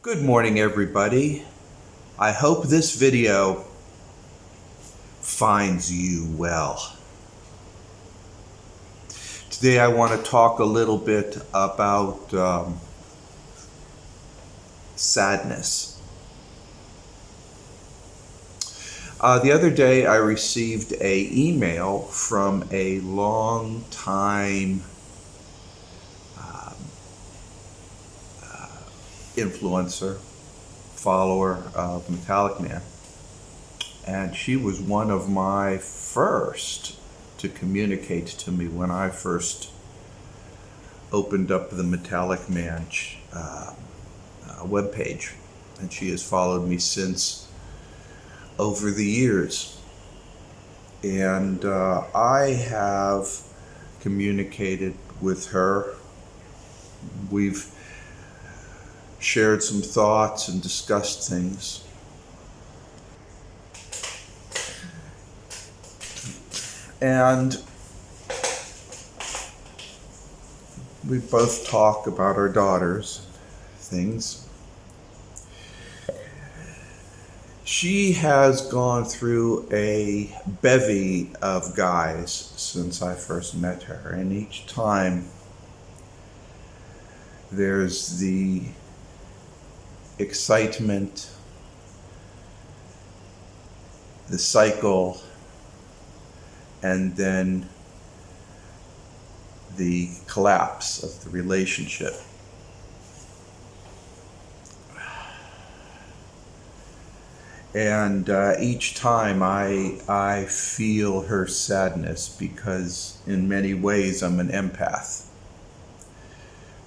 Good morning, everybody. I hope this video finds you well. Today I want to talk a little bit about sadness. The other day I received an email from a long-time influencer, follower of Metallic Man. And she was one of my first to communicate to me when I first opened up the Metallic Man webpage. And she has followed me since over the years. And I have communicated with her. We've shared some thoughts and discussed things. And we both talk about our daughters, things. She has gone through a bevy of guys since I first met her, and each time there's the excitement, the cycle, and then the collapse of the relationship. And each time I feel her sadness, because in many ways I'm an empath.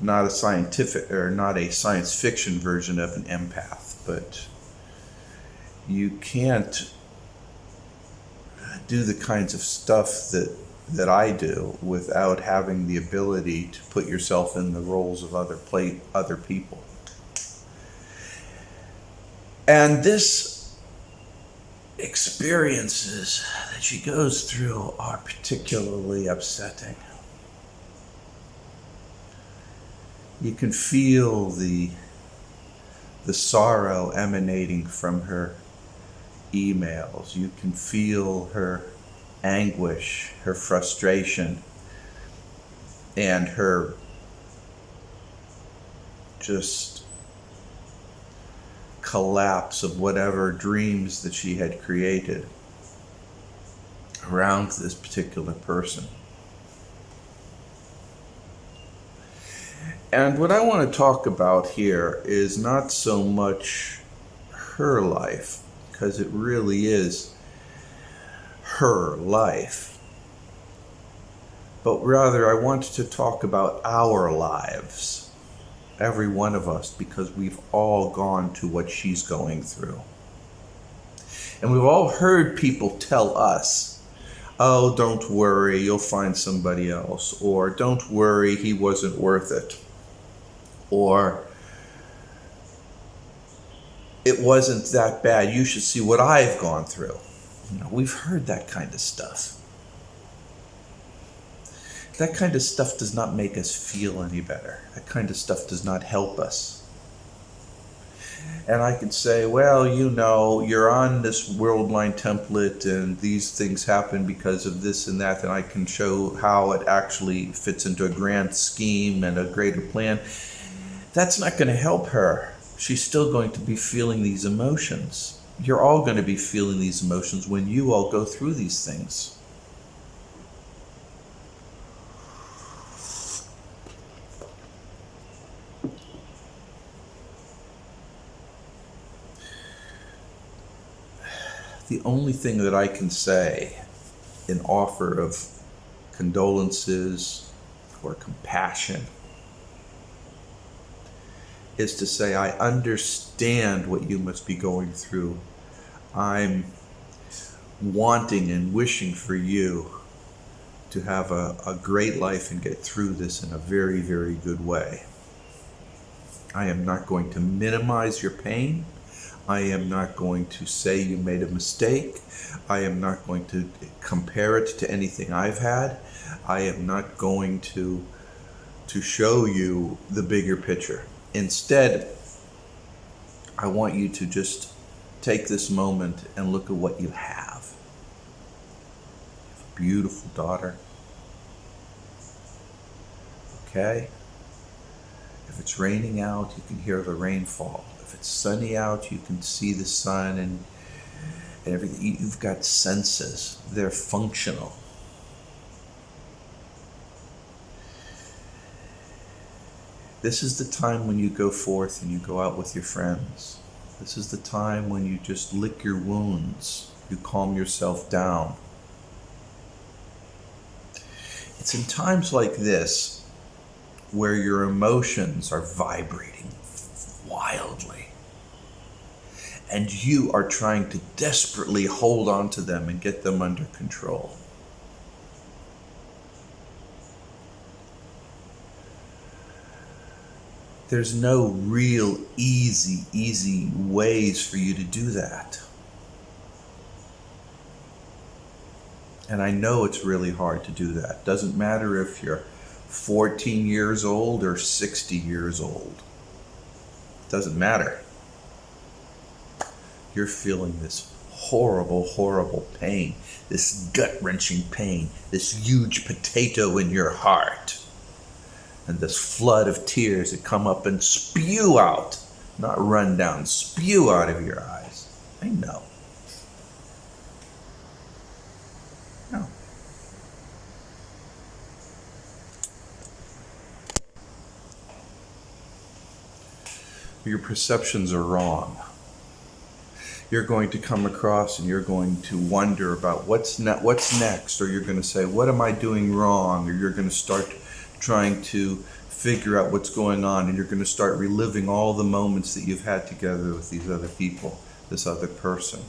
Not a scientific or not a science fiction version of an empath, but you can't do the kinds of stuff that I do without having the ability to put yourself in the roles of other people. And this experiences that she goes through are particularly upsetting. You can feel the sorrow emanating from her emails. You can feel her anguish, her frustration, and her just collapse of whatever dreams that she had created around this particular person. And what I want to talk about here is not so much her life, because it really is her life, but rather I want to talk about our lives, every one of us, because we've all gone to what she's going through. And we've all heard people tell us, oh, don't worry, you'll find somebody else, or don't worry, he wasn't worth it, or it wasn't that bad, you should see what I've gone through. You know, we've heard that kind of stuff. That kind of stuff does not make us feel any better. That kind of stuff does not help us. And I could say, well, you know, you're on this Worldline template and these things happen because of this and that, and I can show how it actually fits into a grand scheme and a greater plan. That's not going to help her. She's still going to be feeling these emotions. You're all going to be feeling these emotions when you all go through these things. The only thing that I can say in offer of condolences or compassion is to say, I understand what you must be going through. I'm wanting and wishing for you to have a great life and get through this in a very, very good way. I am not going to minimize your pain. I am not going to say you made a mistake. I am not going to compare it to anything I've had. I am not going to show you the bigger picture. Instead, I want you to just take this moment and look at what you have. You have a beautiful daughter. Okay? If it's raining out, you can hear the rainfall. If it's sunny out, you can see the sun and everything. You've got senses. They're functional. This is the time when you go forth and you go out with your friends. This is the time when you just lick your wounds. You calm yourself down. It's in times like this where your emotions are vibrating wildly. And you are trying to desperately hold on to them and get them under control. There's no real easy ways for you to do that. And I know it's really hard to do that. Doesn't matter if you're 14 years old or 60 years old. Doesn't matter. You're feeling this horrible pain, this gut-wrenching pain, this huge potato in your heart. And this flood of tears that come up and spew out, not run down, spew out of your eyes. I know. No. Your perceptions are wrong. You're going to come across and you're going to wonder about what's next, or you're going to say, what am I doing wrong? Or you're going to start trying to figure out what's going on, and you're going to start reliving all the moments that you've had together with these other people, this other person.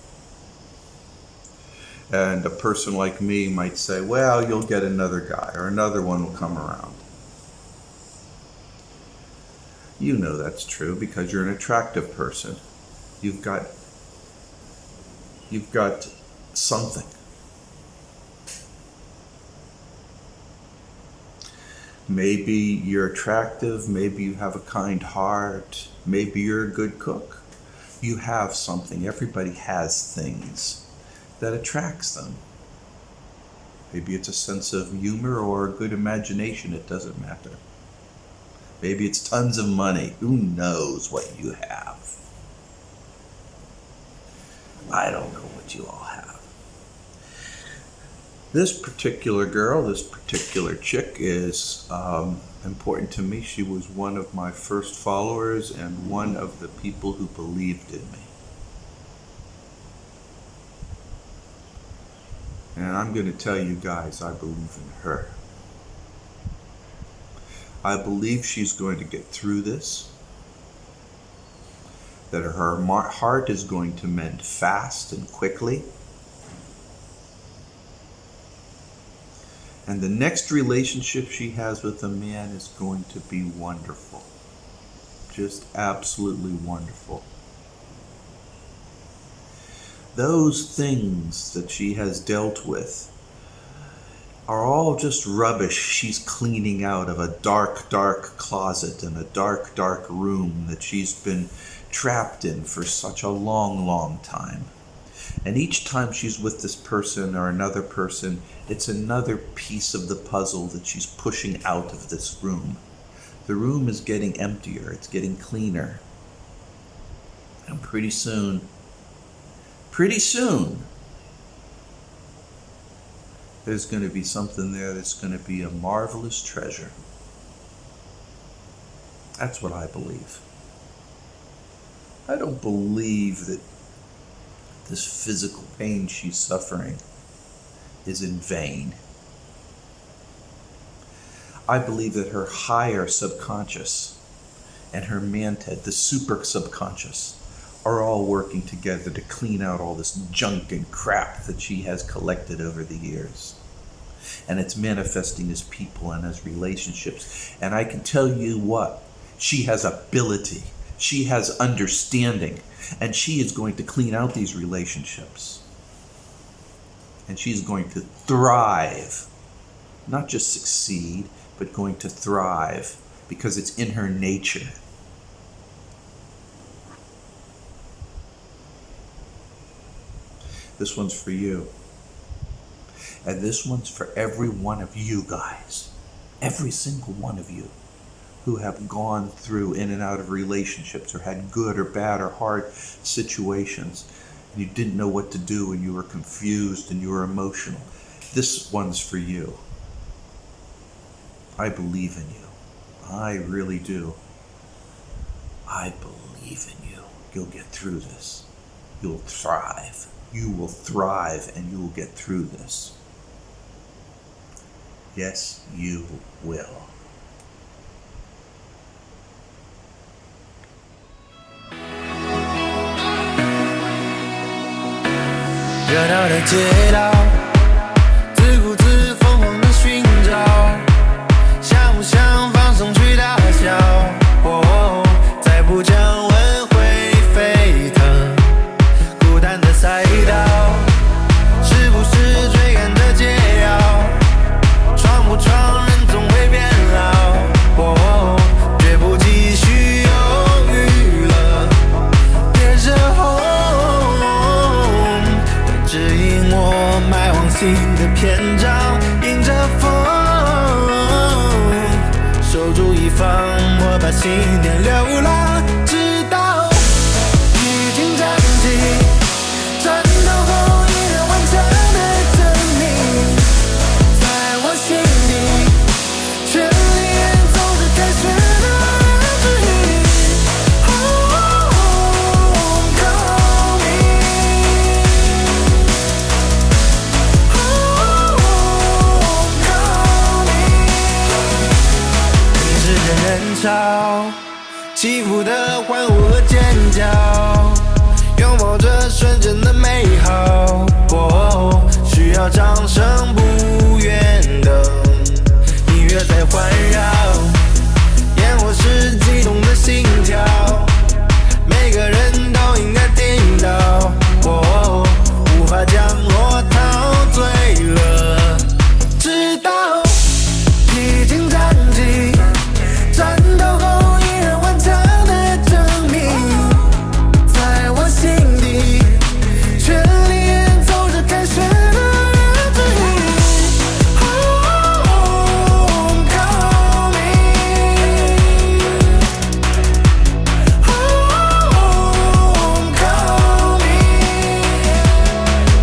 And a person like me might say, well, you'll get another guy, or another one will come around. You know that's true because you're an attractive person. You've got something. Maybe you're attractive, maybe you have a kind heart, maybe you're a good cook. You have something. Everybody has things that attracts them. Maybe it's a sense of humor or a good imagination, it doesn't matter. Maybe it's tons of money. Who knows what you have? I don't know what you all have. This particular girl, this particular chick is important to me. She was one of my first followers and one of the people who believed in me. And I'm going to tell you guys, I believe in her. I believe she's going to get through this, that her heart is going to mend fast and quickly. And the next relationship she has with a man is going to be wonderful. Just absolutely wonderful. Those things that she has dealt with are all just rubbish she's cleaning out of a dark closet and a dark room that she's been trapped in for such a long time. And each time she's with this person or another person, it's another piece of the puzzle that she's pushing out of this room. The room is getting emptier, it's getting cleaner. And pretty soon, there's going to be something there that's going to be a marvelous treasure. That's what I believe. I don't believe that this physical pain she's suffering is in vain. I believe that her higher subconscious and her manted, the super subconscious, are all working together to clean out all this junk and crap that she has collected over the years. And it's manifesting as people and as relationships. And I can tell you what, she has ability, she has understanding, and she is going to clean out these relationships. And she's going to thrive, not just succeed, but going to thrive because it's in her nature. This one's for you. And this one's for every one of you guys. Every single one of you who have gone through in and out of relationships or had good or bad or hard situations. And you didn't know what to do and you were confused and you were emotional. This one's for you. I believe in you. I really do. I believe in you. You'll get through this. You'll thrive. You will thrive and you will get through this. Yes, you will.热闹的街道，自顾自疯狂的寻找，想不想放松去大笑？哦，再不降温会沸腾，孤单的赛道，是不是追赶的解药？闯不闯人总会变老，哦，绝不继续犹豫了，别着后。指引我迈往新的篇章，迎着风，守住一方，我把信念流浪，直到披荆斩棘，战斗后依然顽强的证明，在我心底，全力演奏着开始的指引。起伏的欢呼和尖叫，拥抱着瞬间的美好。哦，需要掌声不远灯，音乐在环绕，烟火是激动的心跳，每个人都应该听到。哦，无法降落，陶醉了，直到披荆斩棘。战斗后依然顽强的证明，在我心底，全力演奏着开始的指引。Homecoming，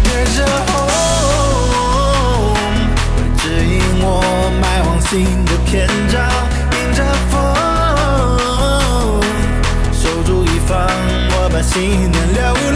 别着home， 指引我迈往新的篇章。守住一方，我把信念流浪。